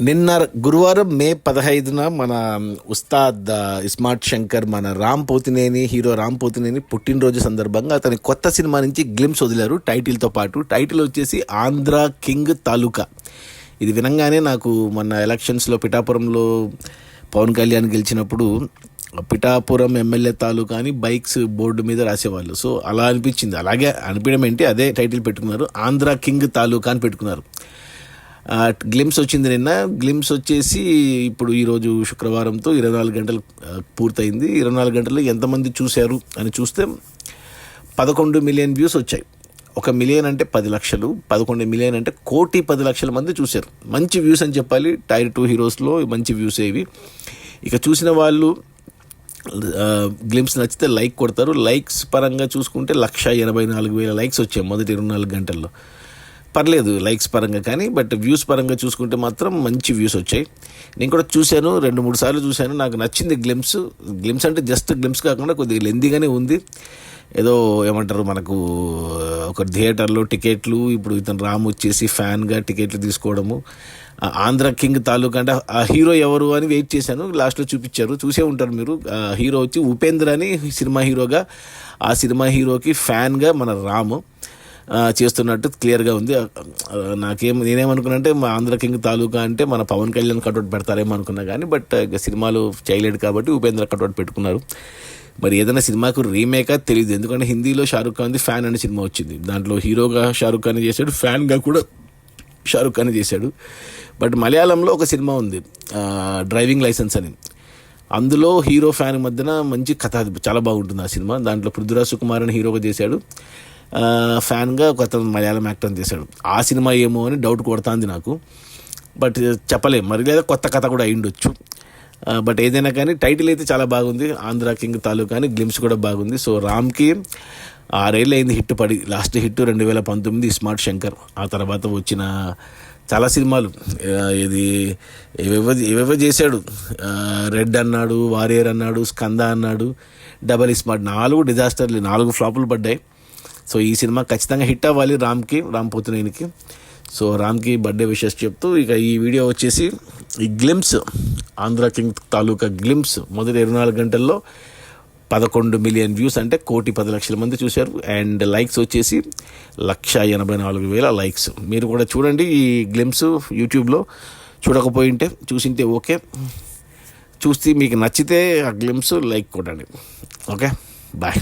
నిన్న గురువారం మే 15న మన ఉస్తాద్ ఇస్మార్ట్ శంకర్ మన హీరో రామ్ పోతినేని పుట్టినరోజు సందర్భంగా అతని కొత్త సినిమా నుంచి గ్లిమ్స్ వదిలారు టైటిల్తో పాటు. టైటిల్ వచ్చేసి ఆంధ్ర కింగ్ తాలూకా. ఇది వినంగానే నాకు మొన్న ఎలక్షన్స్లో పిఠాపురంలో పవన్ కళ్యాణ్ గెలిచినప్పుడు పిఠాపురం ఎమ్మెల్యే తాలూకా అని బైక్స్ బోర్డు మీద రాసేవాళ్ళు. సో అలా అనిపించింది. అలాగే అనిపించడం ఏంటి, అదే టైటిల్ పెట్టుకున్నారు, ఆంధ్ర కింగ్ తాలూకా అని పెట్టుకున్నారు. గ్లిమ్స్ వచ్చింది నిన్న. గ్లిమ్స్ వచ్చేసి ఇప్పుడు ఈరోజు శుక్రవారంతో 24 గంటలు పూర్తయింది. 24 గంటల్లో ఎంతమంది చూశారు అని చూస్తే 11 మిలియన్ వ్యూస్ వచ్చాయి. 1 మిలియన్ అంటే 10 లక్షలు, 11 మిలియన్ అంటే 1,10,00,000 మంది చూశారు. మంచి వ్యూస్ అని చెప్పాలి. టైర్ 2 హీరోస్లో మంచి వ్యూస్ ఏవి. ఇక చూసిన వాళ్ళు గ్లిమ్స్ నచ్చితే లైక్ కొడతారు. లైక్స్ పరంగా చూసుకుంటే 1,84,000 లైక్స్ వచ్చాయి మొదటి 24 గంటల్లో. పర్లేదు లైక్స్ పరంగా, కానీ బట్ వ్యూస్ పరంగా చూసుకుంటే మాత్రం మంచి వ్యూస్ వచ్చాయి. నేను కూడా చూశాను, 2-3 సార్లు చూశాను. నాకు నచ్చింది గ్లిమ్స్ అంటే జస్ట్ గ్లిమ్స్ కాకుండా కొద్దిగా లెందీగానే ఉంది. ఏదో ఏమంటారు, మనకు ఒక థియేటర్లో టికెట్లు, ఇప్పుడు ఇతను రామ్ వచ్చేసి ఫ్యాన్గా టికెట్లు తీసుకోవడము, ఆంధ్ర కింగ్ తాలూకా అంటే ఆ హీరో ఎవరు అని వెయిట్ చేశాను. లాస్ట్లో చూపించారు, చూసే ఉంటారు మీరు. హీరో వచ్చి ఉపేంద్ర అని సినిమా హీరోగా, ఆ సినిమా హీరోకి ఫ్యాన్గా మన రాము చేస్తున్నట్టు క్లియర్గా ఉంది. నేనేమనుకున్నానంటే మా ఆంధ్ర కింగ్ తాలూకా అంటే మన పవన్ కళ్యాణ్ కట్అవుట్ పెడతారేమో అనుకున్నా, కానీ బట్ సినిమాలు చేయలేడు కాబట్టి ఉపేంద్ర కట్అవుట్ పెట్టుకున్నారు. మరి ఏదైనా సినిమాకు రీమేకా తెలియదు, ఎందుకంటే హిందీలో షారుఖ్ ఖాన్ది ఫ్యాన్ అనే సినిమా వచ్చింది. దాంట్లో హీరోగా షారుఖ్ ఖాన్ చేశాడు, ఫ్యాన్గా కూడా షారుఖ్ ఖాన్ చేశాడు. బట్ మలయాళంలో ఒక సినిమా ఉంది డ్రైవింగ్ లైసెన్స్ అని. అందులో హీరో ఫ్యాన్ మధ్యన మంచి కథ, చాలా బాగుంటుంది ఆ సినిమా. దాంట్లో పృథ్వీరాజ్ సుకుమార్ అని హీరోగా చేశాడు, ఫ్యాన్గా ఒక అతను మలయాళం యాక్టర్ చేశాడు. ఆ సినిమా ఏమో అని డౌట్ కొడుతుంది నాకు, బట్ చెప్పలేం మరి, లేదా కొత్త కథ కూడా అయ్యుండొచ్చు. బట్ ఏదైనా కానీ టైటిల్ అయితే చాలా బాగుంది, ఆంధ్ర కింగ్ తాలూకా అని. గ్లిమ్స్ కూడా బాగుంది. సో రామ్కి 6 ఏళ్ళు అయింది హిట్ పడి. Last hit 2019 iSmart Shankar. ఆ తర్వాత వచ్చిన చాలా సినిమాలు ఇది ఏవేవో చేశాడు. రెడ్ అన్నాడు, వారియర్ అన్నాడు, స్కంద అన్నాడు, డబల్ ఇస్మార్ట్, 4 డిజాస్టర్లు, 4 ఫ్లాపులు పడ్డాయి. సో ఈ సినిమా ఖచ్చితంగా హిట్ అవ్వాలి రామ్ పోతినేనికి. సో రామ్కి బర్త్డే విషెస్ చెప్తూ ఇక ఈ వీడియో వచ్చేసి ఈ గ్లిమ్స్, ఆంధ్ర కింగ్ తాలూకా గ్లిమ్స్ మొదటి 24 గంటల్లో 11 మిలియన్ వ్యూస్ అంటే 1,10,00,000 మంది చూశారు. అండ్ లైక్స్ వచ్చేసి 1,84,000 లైక్స్. మీరు కూడా చూడండి ఈ గ్లిమ్స్ యూట్యూబ్లో. చూడకపోయింటే చూసింటే ఓకే, చూస్తే మీకు నచ్చితే ఆ గ్లిమ్స్ లైక్ కొట్టండి. Okay, bye.